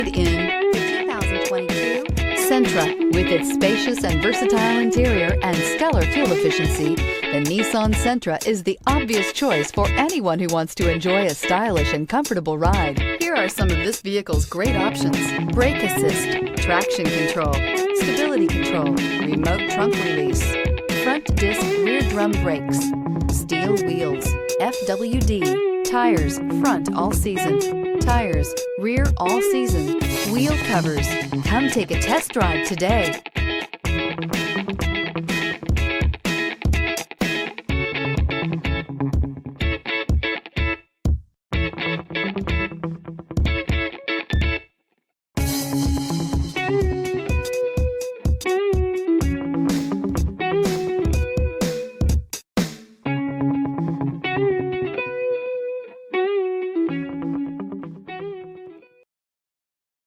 In the 2022 Sentra. With its spacious and versatile interior and stellar fuel efficiency, the Nissan Sentra is the obvious choice for anyone who wants to enjoy a stylish and comfortable ride. Here are some of this vehicle's great options: brake assist, traction control, stability control, remote trunk release, front disc rear drum brakes, steel wheels, FWD, tires front all season, tires rear all season, wheel covers. Come take a test drive today.